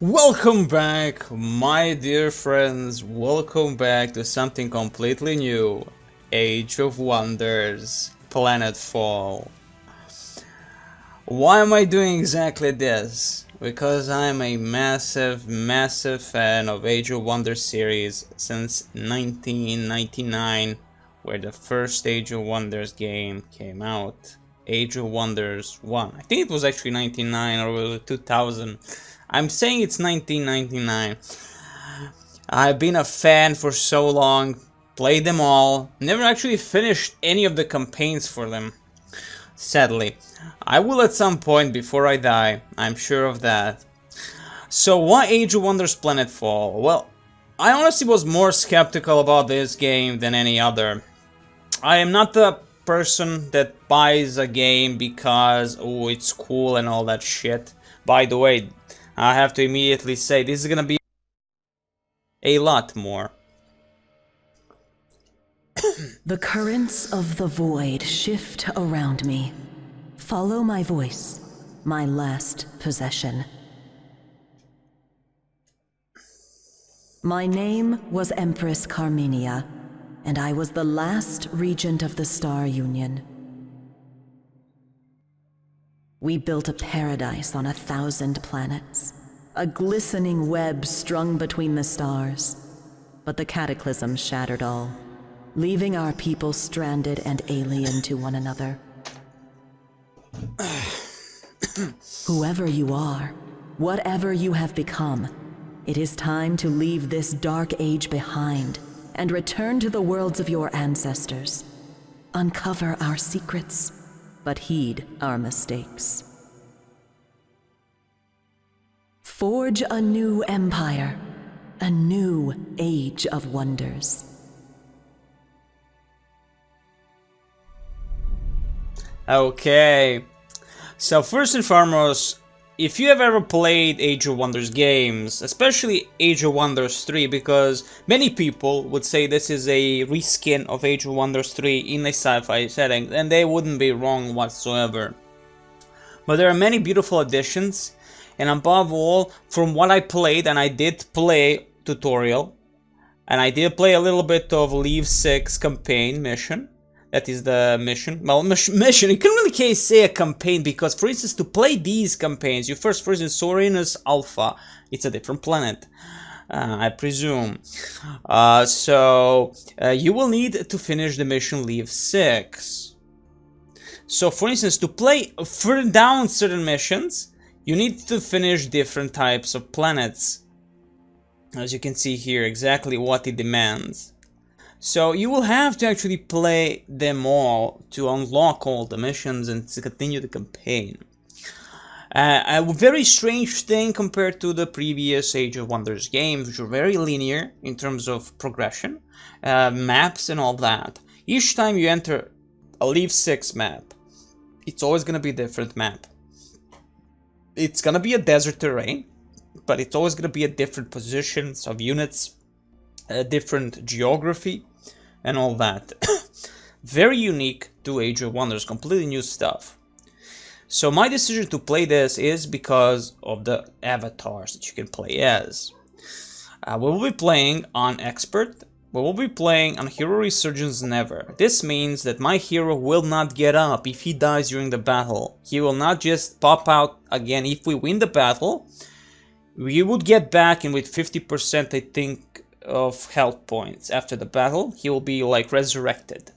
Welcome back, my dear friends. Welcome back to something completely new. Age of Wonders, Planetfall. Why am I doing exactly this? Because I'm a massive fan of Age of Wonders series since 1999, where the first Age of Wonders game came out. Age of Wonders 1. I think it was actually 99 or was it 2000. I'm saying it's 1999. I've been a fan for so long, played them all, never actually finished any of the campaigns for them. Sadly. I will at some point before I die, I'm sure of that. So why Age of Wonders Planetfall? Well, I honestly was more skeptical about this game than any other. I am not the person that buys a game because, oh, it's cool and all that shit. By the way, I have to immediately say, this is gonna be a lot more. The currents of the void shift around me. Follow my voice, my last possession. My name was Empress Carmenia, and I was the last regent of the Star Union. We built a paradise on 1,000 planets, a glistening web strung between the stars. But the cataclysm shattered all, leaving our people stranded and alien to one another. Whoever you are, whatever you have become, it is time to leave this dark age behind and return to the worlds of your ancestors. Uncover our secrets, but heed our mistakes. Forge a new empire, a new age of wonders. Okay, so first and foremost, if you have ever played Age of Wonders games, especially Age of Wonders 3, because many people would say this is a reskin of Age of Wonders 3 in a sci-fi setting, and they wouldn't be wrong whatsoever. But there are many beautiful additions, and above all, from what I played, and I did play tutorial, and I did play a little bit of Leave 6 campaign mission. That is the mission. Well, mission, you can't really say a campaign, because, for instance, to play these campaigns, you first in Sorinus Alpha. It's a different planet, I presume. You will need to finish the mission Leave 6. So, for instance, to play further down certain missions, you need to finish different types of planets. As you can see here, exactly what it demands. So you will have to actually play them all to unlock all the missions and to continue the campaign. A very strange thing compared to the previous Age of Wonders games, which were very linear in terms of progression, maps and all that. Each time you enter a Leave 6 map, it's always going to be a different map. It's going to be a desert terrain, but it's always going to be a different positions of units, a different geography, and all that. Very unique to Age of Wonders, completely new stuff. So my decision to play this is because of the avatars that you can play as. We will be playing on Expert. We will be playing on Hero Resurgence Never. This means that my hero will not get up if he dies during the battle. He will not just pop out again. If we win the battle, we would get back, and with 50%, I think, of health points after the battle, he will be like resurrected.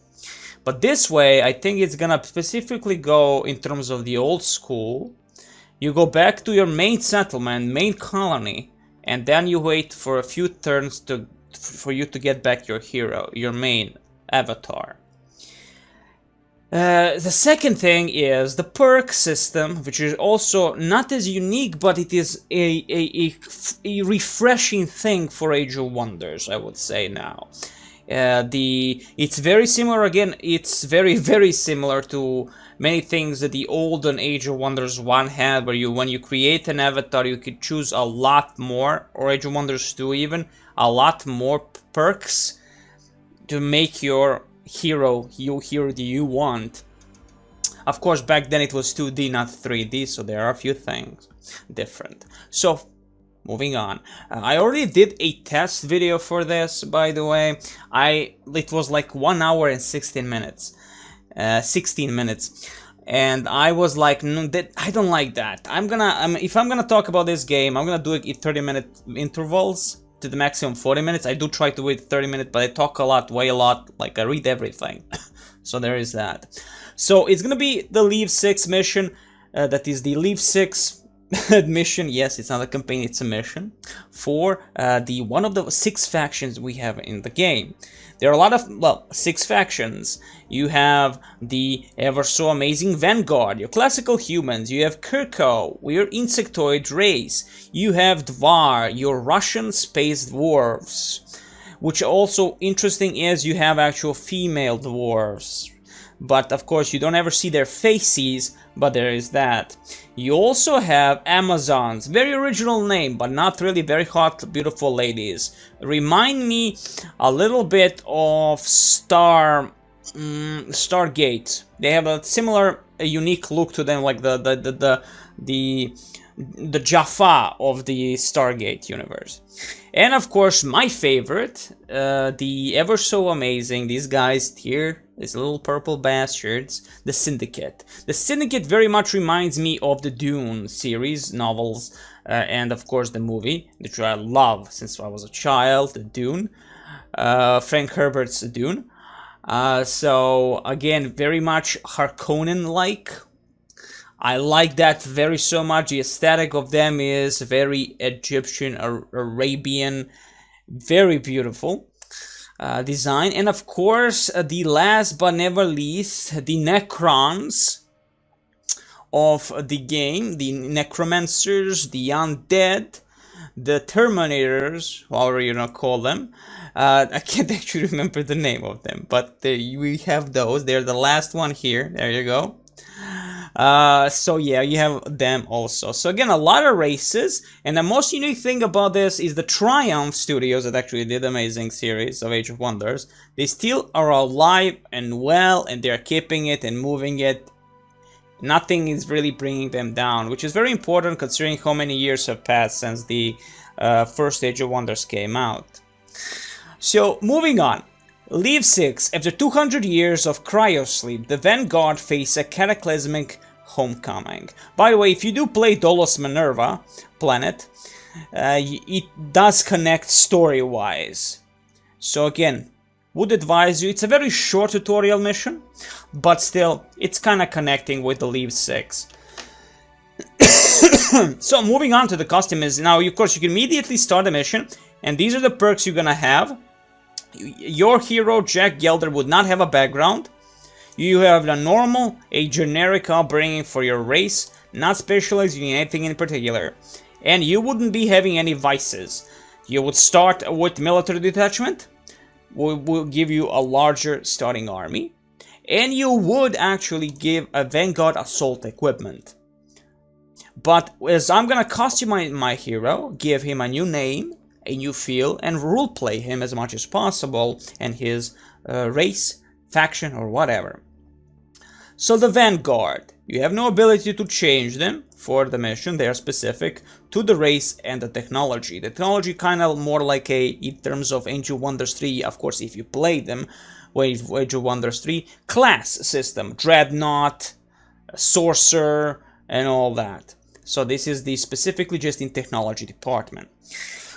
But this way, I think it's gonna specifically go in terms of the old school. You go back to your main settlement, main colony, and then you wait for a few turns for you to get back your hero, your main avatar. The second thing is the perk system, which is also not as unique, but it is a refreshing thing for Age of Wonders, I would say now. It's very similar, again, it's very similar to many things that the old and Age of Wonders 1 had, where when you create an avatar, you could choose a lot more, or Age of Wonders 2 even, a lot more perks to make your hero that you want. Of course, back then it was 2D, not 3D, so there are a few things different. So moving on. I already did a test video for this, by the way. It was like 1 hour and 16 minutes. 16 minutes. And I was like, no, I don't like that. If I'm gonna talk about this game, I'm gonna do it in 30-minute intervals to the maximum 40 minutes. I do try to wait 30 minutes, but I talk a lot, way a lot, like I read everything. So there is that. So it's gonna be the Leave 6 mission. That is the Leave 6 mission. Yes, it's not a campaign, it's a mission for one of the 6 factions we have in the game. There are a lot of, well, 6 factions. You have the ever so amazing Vanguard, your classical humans. You have Kirko, your insectoid race. You have Dvar, your Russian space dwarves. Which also interesting is you have actual female dwarves. But of course you don't ever see their faces, but there is that. You also have Amazons, very original name, but not really, very hot, beautiful ladies. Remind me a little bit of Stargate. They have a similar, unique look to them, like the Jaffa of the Stargate universe. And of course, my favorite, the ever so amazing, these guys here, these little purple bastards, the Syndicate. The Syndicate very much reminds me of the Dune series, novels, and of course the movie, which I love since I was a child, the Dune, Frank Herbert's Dune. So again, very much Harkonnen-like. I like that very so much. The aesthetic of them is very Egyptian, Arabian, very beautiful design. And of course, the last but never least, the Necrons of the game, the Necromancers, the Undead, the Terminators, however you want to call them. I can't actually remember the name of them, but we have those. They're the last one here. There you go. So yeah, you have them also. So again, a lot of races, and the most unique thing about this is the Triumph Studios that actually did the amazing series of Age of Wonders. They still are alive and well, and they're keeping it and moving it. Nothing is really bringing them down, which is very important considering how many years have passed since the first Age of Wonders came out. So moving on. Leave 6. After 200 years of cryosleep, the Vanguard face a cataclysmic homecoming. By the way, if you do play Dolos Minerva planet, it does connect story-wise. So again, would advise you, it's a very short tutorial mission, but still, it's kind of connecting with the Leave 6. So moving on to the costumes, now of course you can immediately start the mission, and these are the perks you're gonna have. Your hero, Jack Gelder, would not have a background. You have a normal, a generic upbringing for your race, not specializing in anything in particular. And you wouldn't be having any vices. You would start with military detachment, will give you a larger starting army. And you would actually give a Vanguard assault equipment. But as I'm gonna customize my hero, give him a new name, a new feel, and roleplay him as much as possible, and his race, faction, or whatever. So the Vanguard, you have no ability to change them for the mission. They are specific to the race and the technology. The technology kind of more like in terms of Age of Wonders 3, of course, if you play them, with Age of Wonders 3, class system, Dreadnought, Sorcerer, and all that. So this is the specifically just in technology department.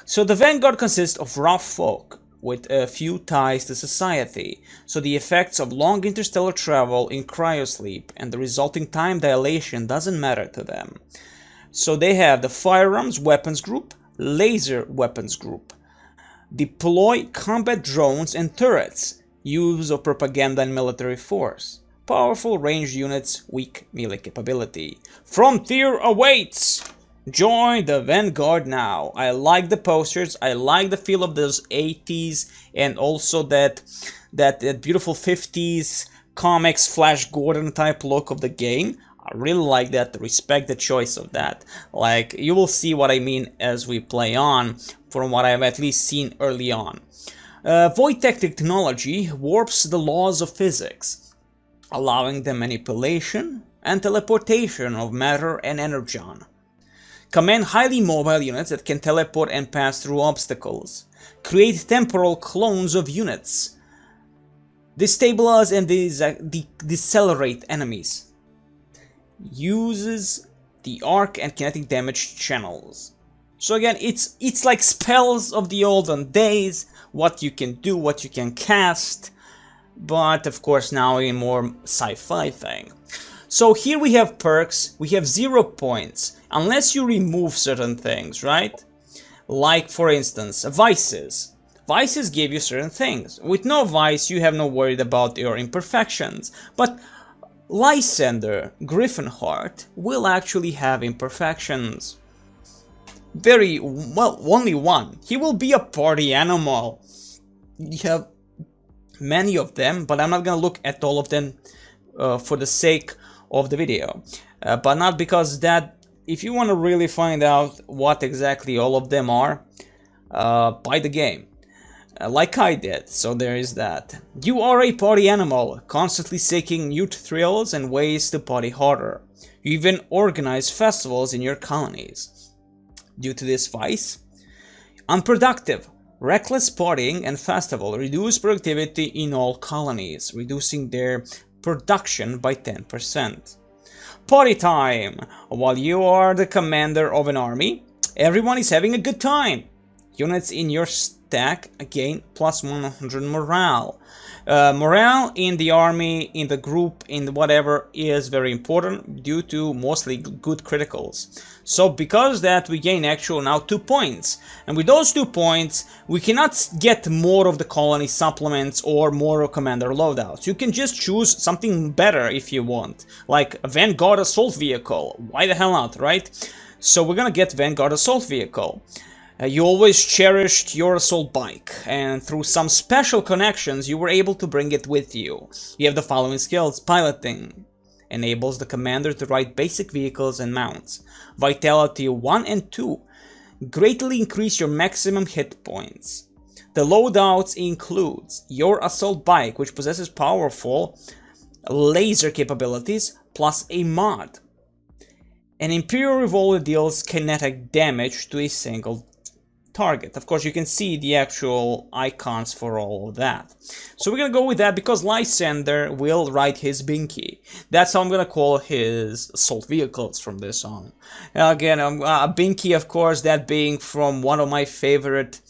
So the Vanguard consists of rough folk with a few ties to society, so the effects of long interstellar travel in cryosleep and the resulting time dilation doesn't matter to them. So they have the Firearms Weapons Group, Laser Weapons Group, deploy combat drones and turrets, use of propaganda and military force, powerful ranged units, weak melee capability. Frontier awaits! Join the Vanguard now. I like the posters, I like the feel of those 80s and also that beautiful 50s comics Flash Gordon type look of the game. I really like that, respect the choice of that. Like, you will see what I mean as we play on, from what I've at least seen early on. Void Tech technology warps the laws of physics, allowing the manipulation and teleportation of matter and energon. Command highly mobile units that can teleport and pass through obstacles. Create temporal clones of units. Destabilize and decelerate enemies. Uses the arc and kinetic damage channels. So again, it's like spells of the olden days, what you can do, what you can cast, but of course now a more sci-fi thing. So here we have perks, we have 0 points, unless you remove certain things, right? Like for instance, vices. Vices give you certain things. With no vice, you have no worry about your imperfections, but Lysander, Gryphonheart, will actually have imperfections. Very, well, only one. He will be a party animal. You have many of them, but I'm not gonna look at all of them for the sake of the video. But not because that, if you want to really find out what exactly all of them are, buy the game. Like I did, so there is that. You are a party animal, constantly seeking new thrills and ways to party harder. You even organize festivals in your colonies. Due to this vice, unproductive, reckless partying and festival reduce productivity in all colonies, reducing their production by 10%. Party time! While you are the commander of an army, everyone is having a good time. Units in your stack gain plus 100 morale. Morale in the army, in the group, in whatever is very important due to mostly good criticals. So because that we gain actual now 2 points, and with those 2 points we cannot get more of the colony supplements or more of commander loadouts. You can just choose something better if you want, like a Vanguard assault vehicle. Why the hell not, right? So we're gonna get Vanguard assault vehicle. You always cherished your assault bike, and through some special connections you were able to bring it with you. You have the following skills. Piloting enables the commander to ride basic vehicles and mounts. Vitality 1 and 2 greatly increase your maximum hit points. The loadouts includes your assault bike, which possesses powerful laser capabilities plus a mod. An Imperial Revolver deals kinetic damage to a single target. Of course, you can see the actual icons for all of that. So we're gonna go with that because Lysander will ride his Binky. That's how I'm gonna call his assault vehicles from this on. Again, a Binky, of course, that being from one of my favorite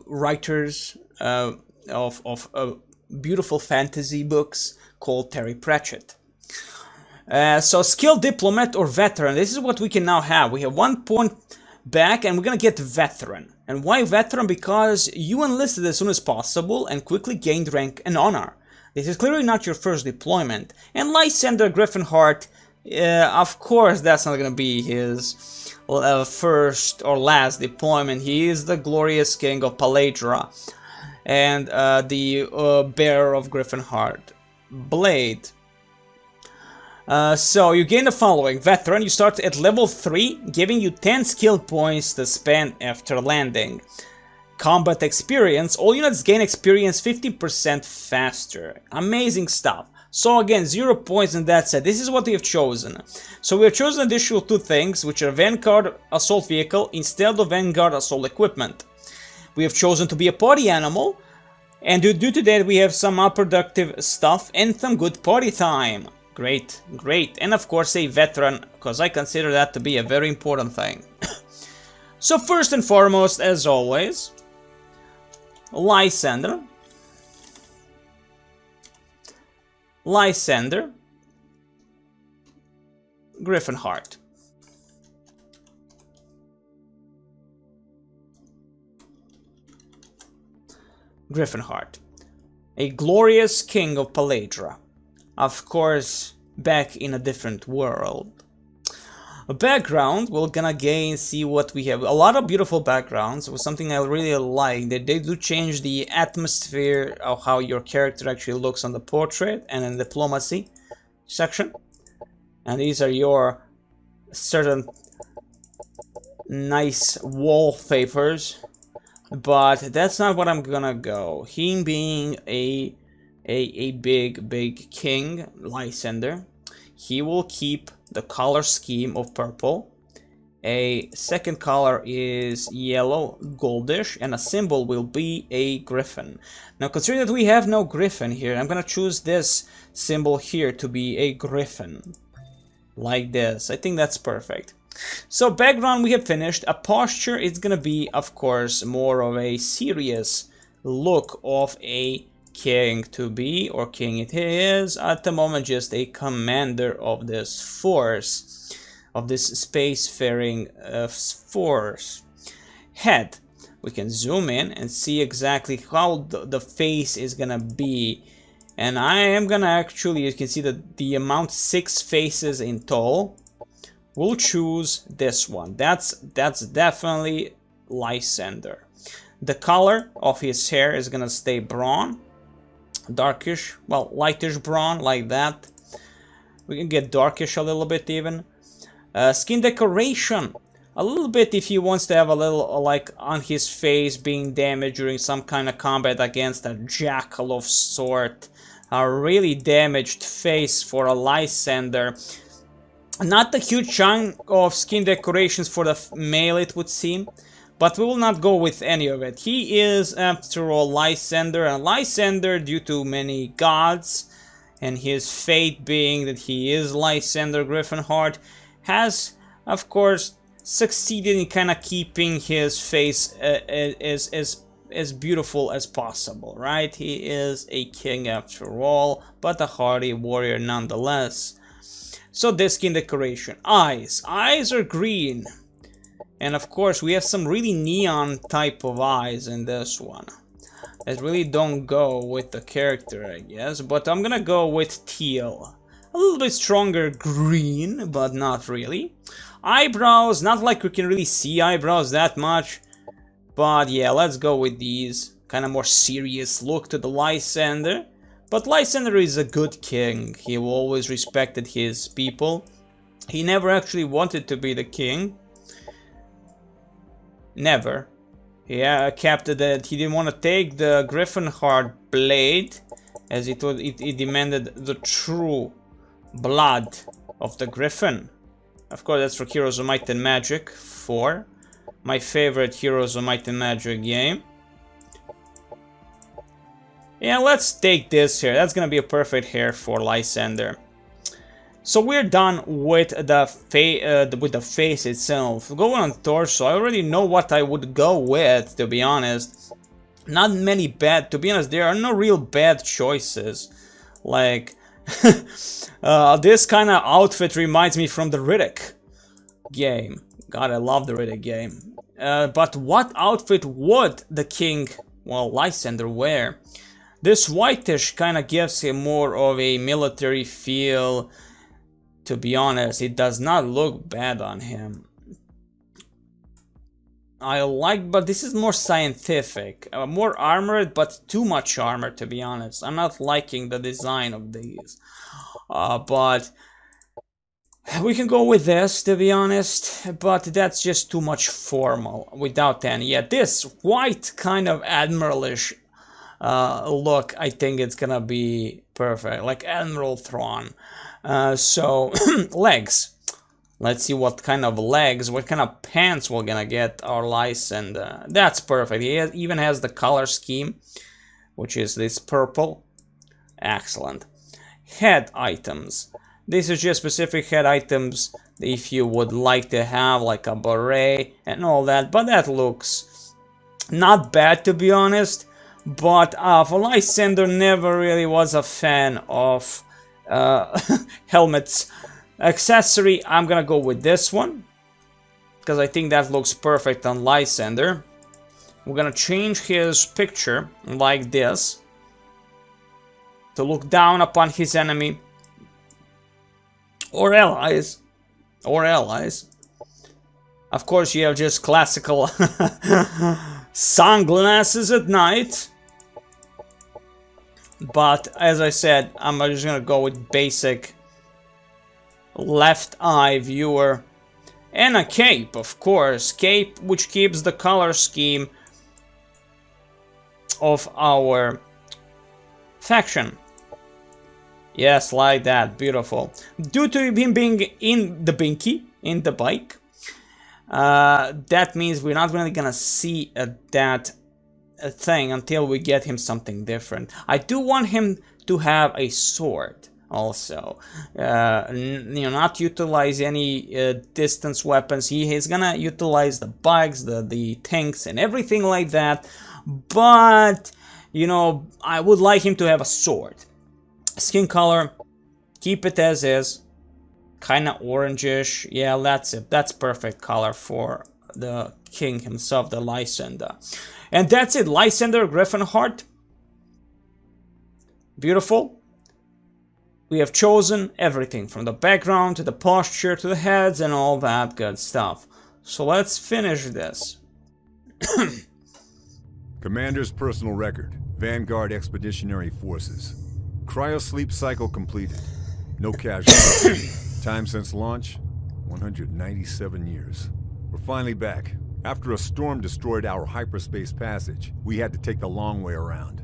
writers of beautiful fantasy books called Terry Pratchett. So skill diplomat or veteran, this is what we can now have. We have 1 point back and we're gonna get veteran. And why veteran? Because you enlisted as soon as possible and quickly gained rank and honor. This is clearly not your first deployment. And Lysander Gryphonheart, of course that's not gonna be his first or last deployment. He is the glorious king of Paladra and the bearer of Gryphonheart blade. So you gain the following. Veteran, you start at level 3, giving you 10 skill points to spend after landing. Combat experience, all units gain experience 50% faster. Amazing stuff. So again, 0 points and that's it. This is what we have chosen. So we have chosen additional 2 things, which are Vanguard assault vehicle instead of Vanguard assault equipment. We have chosen to be a party animal, and due to that we have some unproductive stuff and some good party time. Great, great. And of course a veteran, because I consider that to be a very important thing. So first and foremost, as always, Lysander, Gryphonheart. Gryphonheart, a glorious king of Paladra. Of course, back in a different world. A background, we're gonna see what we have. A lot of beautiful backgrounds. It was something I really like. They do change the atmosphere of how your character actually looks on the portrait and in the diplomacy section. And these are your certain nice wallpapers. But that's not what I'm gonna go. Him being a big king, Lysander, he will keep the color scheme of purple. A second color is yellow, goldish, and a symbol will be a griffin. Now, considering that we have no griffin here, I'm gonna choose this symbol here to be a griffin. Like this. I think that's perfect. So, background we have finished. A posture is gonna be, of course, more of a serious look of a king to be, or king it is, at the moment just a commander of this force. Of this spacefaring force. Head. We can zoom in and see exactly how the face is gonna be. And I am gonna actually, you can see that the amount 6 faces in total. We'll choose this one. That's definitely Lysander. The color of his hair is gonna stay brown. Darkish, well, lightish brown, like that. We can get darkish a little bit even. Skin decoration, a little bit if he wants to have a little like on his face being damaged during some kind of combat against a jackal of sort. A really damaged face for a Lysander. Not a huge chunk of skin decorations for the male, it would seem. But we will not go with any of it. He is, after all, Lysander, and Lysander, due to many gods, and his fate being that he is Lysander Gryphonheart, has, of course, succeeded in kind of keeping his face as beautiful as possible, right? He is a king after all, but a hardy warrior nonetheless. So this skin decoration. Eyes. Eyes are green. And of course, we have some really neon type of eyes in this one. That really don't go with the character, I guess. But I'm gonna go with teal. A little bit stronger green, but not really. Eyebrows, not like we can really see eyebrows that much. But yeah, let's go with these. Kind of more serious look to the Lysander. But Lysander is a good king. He always respected his people. He never actually wanted to be the king. Never. He kept that he didn't want to take the Gryphonheart blade, as it demanded the true blood of the Griffin. Of course, that's for Heroes of Might and Magic 4. My favorite Heroes of Might and Magic game. Yeah, let's take this here. That's gonna be a perfect hair for Lysander. So we're done with the face itself. Going on torso, I already know what I would go with, to be honest. Not many bad, to be honest, there are no real bad choices. Like, this kind of outfit reminds me from the Riddick game. God, I love the Riddick game. But what outfit would the king, well, Lysander, wear? This whitish kind of gives him more of a military feel. To be honest, it does not look bad on him. I like, but this is more scientific. More armored, but too much armor, to be honest. I'm not liking the design of these. But we can go with this, to be honest. But that's just too much formal, without any. Yeah, this white kind of admiralish look, I think it's gonna be perfect. Like Admiral Thrawn. So, legs. Let's see what kind of legs, what kind of pants we're gonna get our Lysander. That's perfect. He even has the color scheme, which is this purple. Excellent. Head items. These are just specific head items if you would like to have, like a beret and all that. But that looks not bad, to be honest. But for Lysander, never really was a fan of helmets. Accessory, I'm gonna go with this one, because I think that looks perfect on Lysander. We're gonna change his picture like this, to look down upon his enemy, or allies, Of course, you have just classical sunglasses at night. But, as I said, I'm just gonna go with basic left eye viewer. And a cape, of course. Cape which keeps the color scheme of our faction. Yes, like that. Beautiful. Due to him being in the binky, in the bike, that means we're not really gonna see that thing until we get him something different. I do want him to have a sword also. Not utilize any distance weapons. He is gonna utilize the bikes, the tanks, and everything like that. But, I would like him to have a sword. Skin color, keep it as is. Kinda orangish. Yeah, that's it. That's perfect color for the king himself, the Lysander. And that's it. Lysander, Gryphonheart. Beautiful. We have chosen everything from the background to the posture to the heads and all that good stuff. So let's finish this. Commander's personal record. Vanguard Expeditionary Forces. Cryo sleep cycle completed. No casualties. Time since launch, 197 years. We're finally back. After a storm destroyed our hyperspace passage, we had to take the long way around.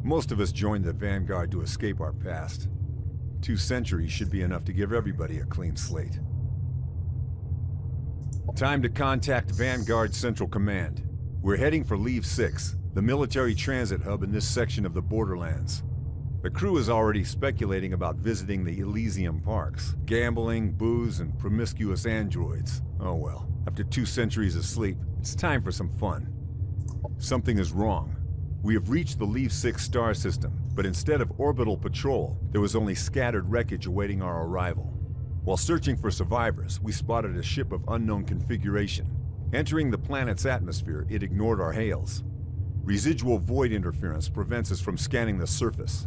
Most of us joined the Vanguard to escape our past. 2 centuries should be enough to give everybody a clean slate. Time to contact Vanguard Central Command. We're heading for Leave 6, the military transit hub in this section of the borderlands. The crew is already speculating about visiting the Elysium parks. Gambling, booze, and promiscuous androids. Oh well, after 2 centuries of sleep, it's time for some fun. Something is wrong. We have reached the Leave 6 star system, but instead of orbital patrol, there was only scattered wreckage awaiting our arrival. While searching for survivors, we spotted a ship of unknown configuration. Entering the planet's atmosphere, it ignored our hails. Residual void interference prevents us from scanning the surface.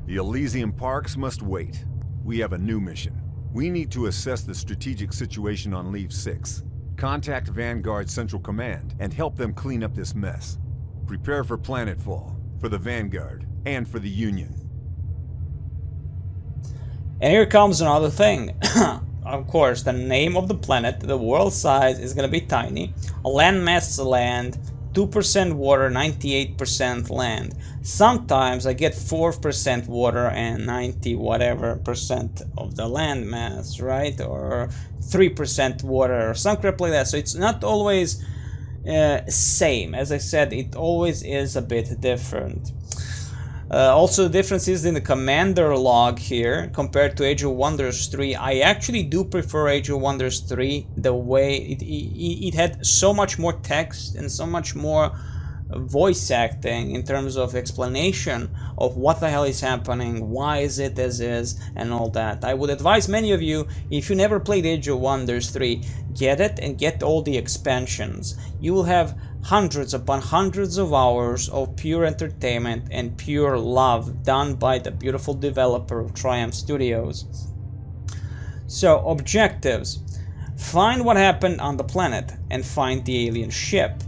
The Elysium parks must wait. We have a new mission. We need to assess the strategic situation on Leave 6. Contact Vanguard Central Command and help them clean up this mess. Prepare for Planetfall, for the Vanguard, and for the Union. And here comes another thing. Of course, the name of the planet, the world size is gonna be tiny. Landmass land, 2% water, 98% land. Sometimes I get 4% water and 90 whatever percent of the land mass, right? Or 3% water or some crap like that. So it's not always same. As I said, it always is a bit different. Also, the difference is in the commander log here compared to Age of Wonders 3. I actually do prefer Age of Wonders 3. The way it had so much more text and so much more voice acting in terms of explanation of what the hell is happening, why is it as is, and all that. I would advise many of you, if you never played Age of Wonders 3, get it and get all the expansions. You will have hundreds upon hundreds of hours of pure entertainment and pure love done by the beautiful developer of Triumph Studios. So, objectives. Find what happened on the planet and find the alien ship.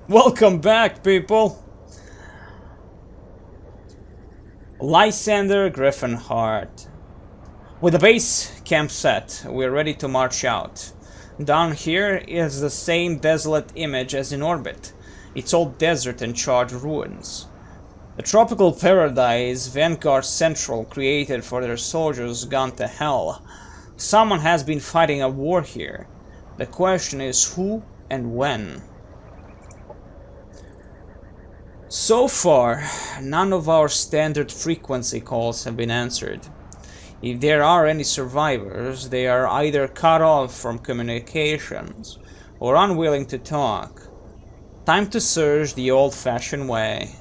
Welcome back, people! Lysander, Gryphonheart. With the base camp set, we're ready to march out. Down here is the same desolate image as in orbit. It's all desert and charred ruins. The tropical paradise Vanguard Central created for their soldiers gone to hell. Someone has been fighting a war here. The question is who and when. So far, none of our standard frequency calls have been answered. If there are any survivors, they are either cut off from communications or unwilling to talk. Time to search the old-fashioned way,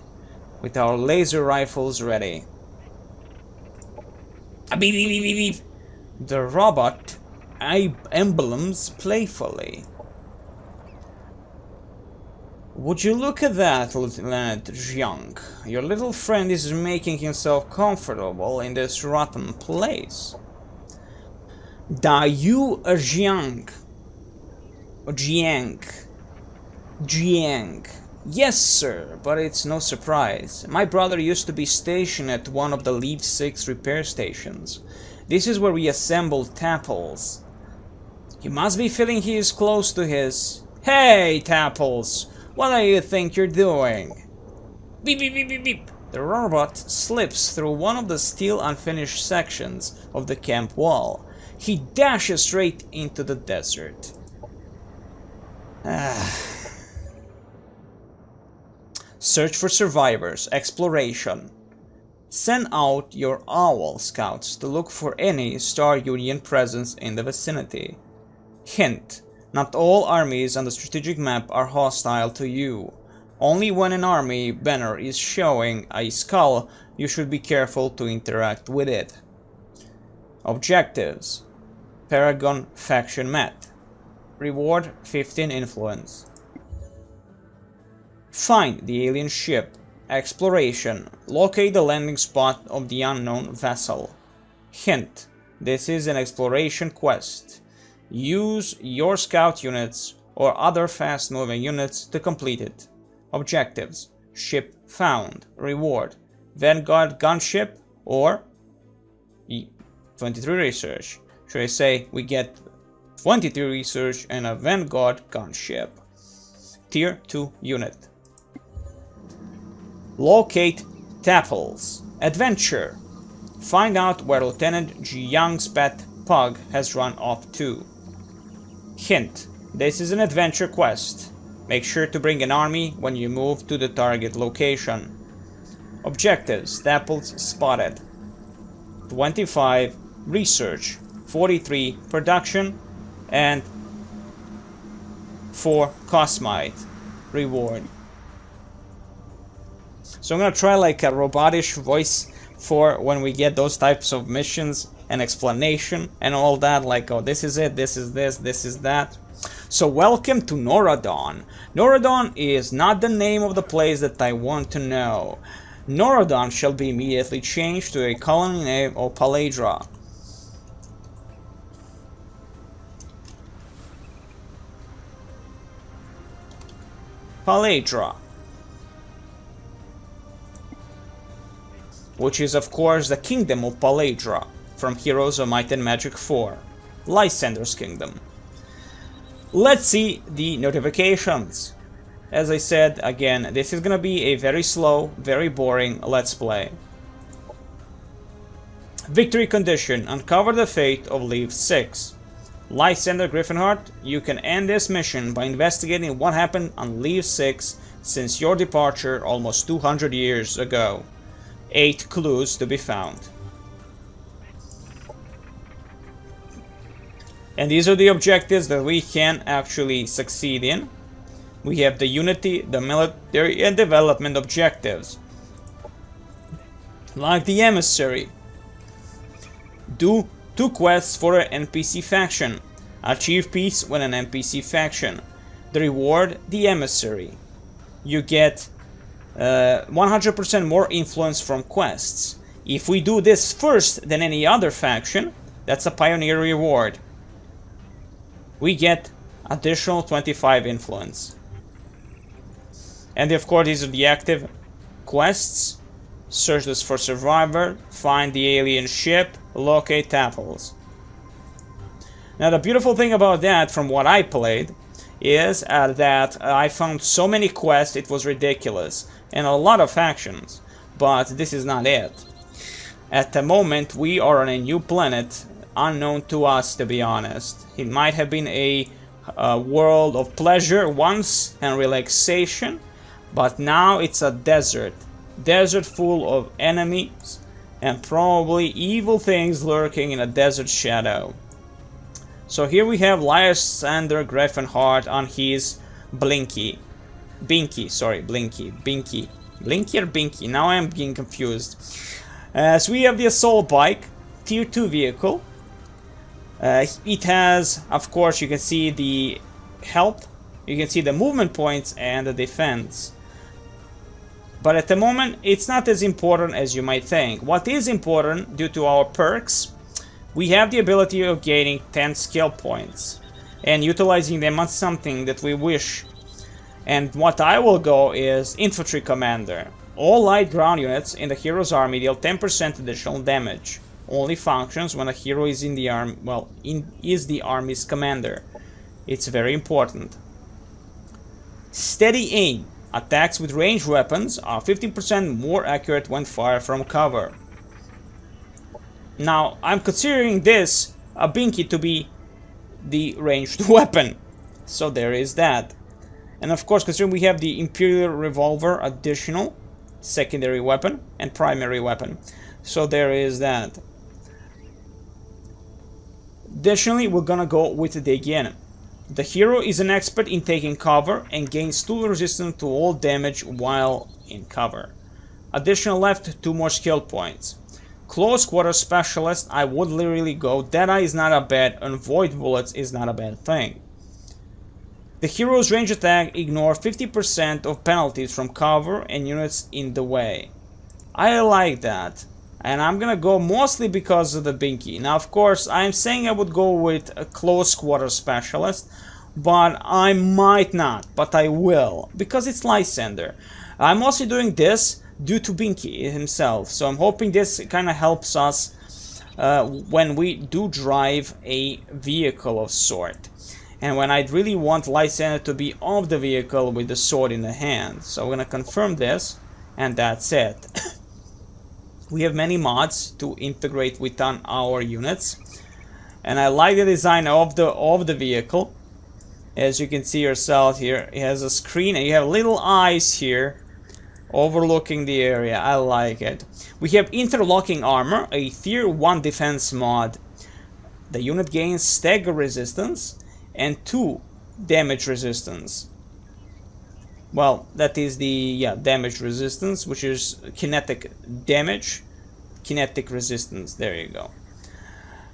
with our laser rifles ready. The robot emblems playfully. Would you look at that, Lieutenant Jiang? Your little friend is making himself comfortable in this rotten place. Da Yu Jiang. Jiang. Jiang. Yes, sir, but it's no surprise. My brother used to be stationed at one of the Leave 6 repair stations. This is where we assemble Tapples. You must be feeling he is close to his... Hey, Tapples! What do you think you're doing? Beep, beep, beep, beep, beep. The robot slips through one of the still unfinished sections of the camp wall. He dashes straight into the desert. Search for survivors. Exploration. Send out your owl scouts to look for any Star Union presence in the vicinity. Hint: not all armies on the strategic map are hostile to you. Only when an army banner is showing a skull, you should be careful to interact with it. Objectives: Paragon faction met. Reward 15 influence. Find the alien ship. Exploration. Locate the landing spot of the unknown vessel. Hint: this is an exploration quest. Use your scout units or other fast-moving units to complete it. Objectives: ship found. Reward: Vanguard gunship or 23 research. Should I say we get 23 research and a Vanguard gunship. Tier 2 unit. Locate Tapples. Adventure. Find out where Lieutenant Jiang's pet pug has run off to. Hint: this is an adventure quest. Make sure to bring an army when you move to the target location. Objectives: Tapples spotted. 25 research, 43 production, and 4 cosmite. Reward. So I'm gonna try like a robotish voice for when we get those types of missions and explanation and all that, like, oh, this is it, this is this, this is that. So welcome to Noradon. Noradon is not the name of the place that I want to know. Noradon shall be immediately changed to a colony name of Paladra. Paladra. Which is of course the kingdom of Paladra, from Heroes of Might and Magic 4, Lysander's kingdom. Let's see the notifications. As I said, again, this is gonna be a very slow, very boring Let's Play. Victory condition: uncover the fate of Leave 6. Lysander Gryphonheart, you can end this mission by investigating what happened on Leave 6 since your departure almost 200 years ago. 8 clues to be found. And these are the objectives that we can actually succeed in. We have the unity, the military, and development objectives. Like the emissary. Do 2 quests for an NPC faction. Achieve peace with an NPC faction. The reward: the emissary. You get 100% more influence from quests. If we do this first than any other faction, that's a pioneer reward. We get additional 25 influence. And of course these are the active quests. Search this for survivor, find the alien ship, locate Tapples. Now the beautiful thing about that, from what I played, is that I found so many quests it was ridiculous. And a lot of factions, but this is not it. At the moment we are on a new planet, unknown to us, to be honest. It might have been a world of pleasure once and relaxation, but now it's a desert full of enemies and probably evil things lurking in a desert shadow. So here we have Lysander Gryphonheart on his Binky or Binky? Now I am getting confused. So we have the assault bike, tier 2 vehicle. It has, of course, you can see the health, you can see the movement points and the defense. But at the moment, it's not as important as you might think. What is important, due to our perks, we have the ability of gaining 10 skill points. and utilizing them on something that we wish. And what I will go is Infantry Commander. All light ground units in the hero's army deal 10% additional damage. Only functions when a hero is in the army, well, is the army's commander. It's very important. Steady aim. Attacks with ranged weapons are 15% more accurate when fired from cover. Now, I'm considering this, a Binky, to be the ranged weapon. So there is that. And of course, considering we have the Imperial Revolver additional, secondary weapon, and primary weapon. So there is that. Additionally, we're gonna go with the Again. The hero is an expert in taking cover and gains tool resistance to all damage while in cover. Additional left 2 more skill points. Close quarter specialist, I would literally go. Deadeye is not a bad, and void bullets is not a bad thing. The hero's range attack ignore 50% of penalties from cover and units in the way. I like that. And I'm gonna go mostly because of the Binky. Now, of course, I'm saying I would go with a close quarter specialist, but I might not, but I will, because it's Lysander. I'm also doing this due to Binky himself, so I'm hoping this kind of helps us when we do drive a vehicle of sort. And when I really want Lysander to be of the vehicle with the sword in the hand. So we're gonna confirm this, and that's it. We have many mods to integrate within our units, and I like the design of the vehicle. As you can see yourself here, it has a screen and you have little eyes here overlooking the area. I like it. We have interlocking armor, a tier 1 defense mod. The unit gains stagger resistance and 2 damage resistance. Well, that is the damage resistance, which is kinetic damage, kinetic resistance. There you go.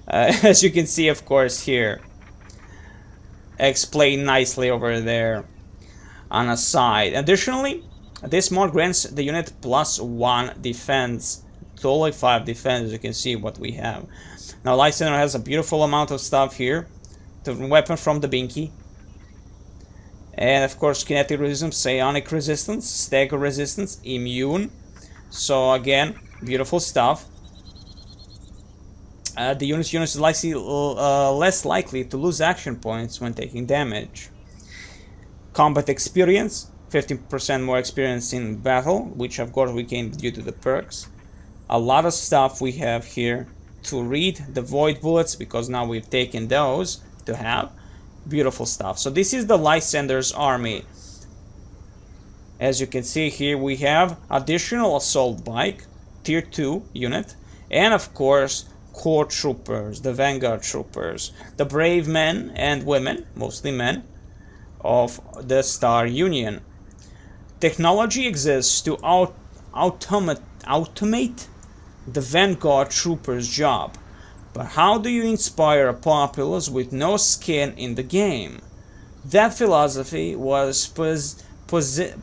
As you can see, of course, here, explained nicely over there on a side. Additionally, this mod grants the unit +1 defense, totally 5 defense. As you can see what we have. Now, Lysander has a beautiful amount of stuff here. The weapon from the Binky. And of course, kinetic resistance, psionic resistance, stagger resistance, immune. So again, beautiful stuff. The unit is less likely to lose action points when taking damage. Combat experience, 15% more experience in battle, which of course we gain due to the perks. A lot of stuff we have here to read. The void bullets, because now we've taken those to have. Beautiful stuff. So this is the Lysander's army. As you can see here, we have additional assault bike, tier 2 unit, and of course core troopers, the vanguard troopers, the brave men and women, mostly men, of the Star Union. Technology exists to automate the vanguard troopers' job. But how do you inspire a populace with no skin in the game? That philosophy was posited?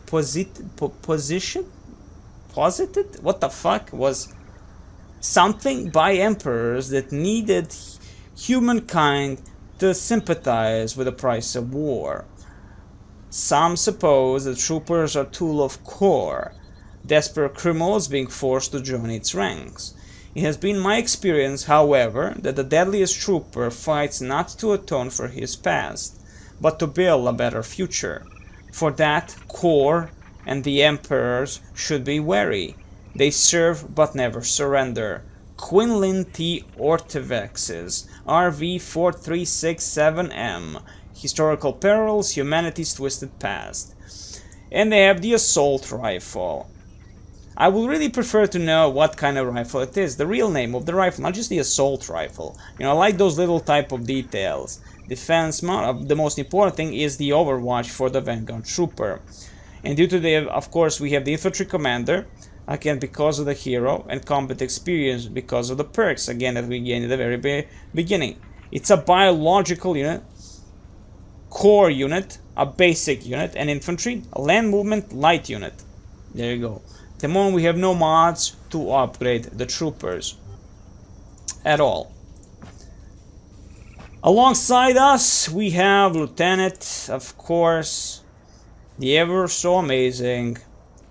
What the fuck? Was something by emperors that needed humankind to sympathize with the price of war. Some suppose the troopers are a tool of core, desperate criminals being forced to join its ranks. It has been my experience, however, that the deadliest trooper fights not to atone for his past, but to build a better future. For that, core and the emperors should be wary. They serve but never surrender. Quinlan T. Ortevex's RV4367M, Historical Perils, Humanity's Twisted Past. And they have the assault rifle. I would really prefer to know what kind of rifle it is, the real name of the rifle, not just the assault rifle. You know, I like those little type of details. Defense mod, the most important thing is the overwatch for the vanguard trooper. And due to the, of course, we have the infantry commander, again because of the hero, and combat experience because of the perks, again, that we gained at the very beginning. It's a biological unit, core unit, a basic unit, and infantry, a land movement light unit. There you go. At the moment we have no mods to upgrade the troopers at all. Alongside us, we have Lieutenant, of course, the ever so amazing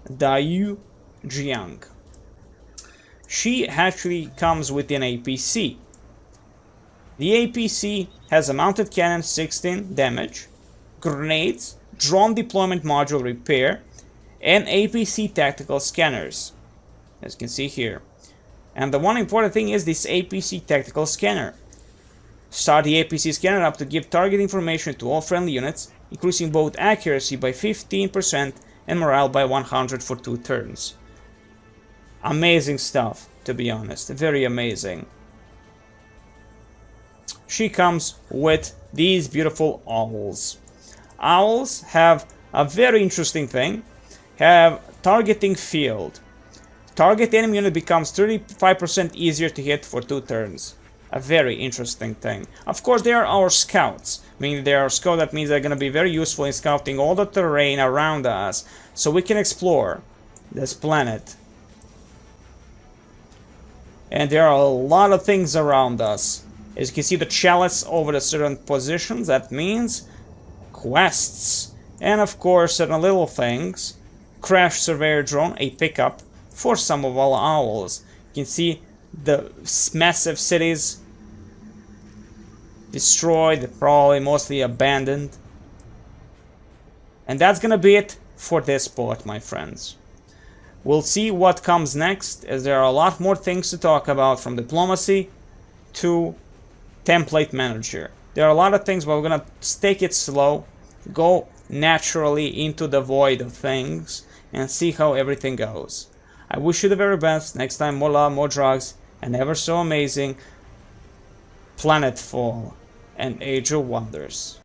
Dayu Jiang. She actually comes with an APC. The APC has a mounted cannon, 16 damage, grenades, drone deployment module repair, and APC tactical scanners, as you can see here. And the one important thing is this APC tactical scanner. Start the APC scanner up to give target information to all friendly units, increasing both accuracy by 15% and morale by 100 for 2 turns. Amazing stuff, to be honest, very amazing. She comes with these beautiful owls. Owls have a very interesting thing, have targeting field. Target enemy unit becomes 35% easier to hit for 2 turns. A very interesting thing. Of course, they are our scouts. Meaning they are scouts, that means they're going to be very useful in scouting all the terrain around us, so we can explore this planet. And there are a lot of things around us. As you can see, the chalice over the certain positions, that means quests. And of course, certain little things. Crash surveyor drone, a pickup for some of our owls. You can see the massive cities destroyed, probably mostly abandoned. And that's gonna be it for this part, my friends. We'll see what comes next, as there are a lot more things to talk about, from diplomacy to template manager. There are a lot of things, but we're gonna take it slow, go naturally into the void of things, and see how everything goes. I wish you the very best. Next time, more love, more drugs, and ever so amazing Planetfall and Age of Wonders.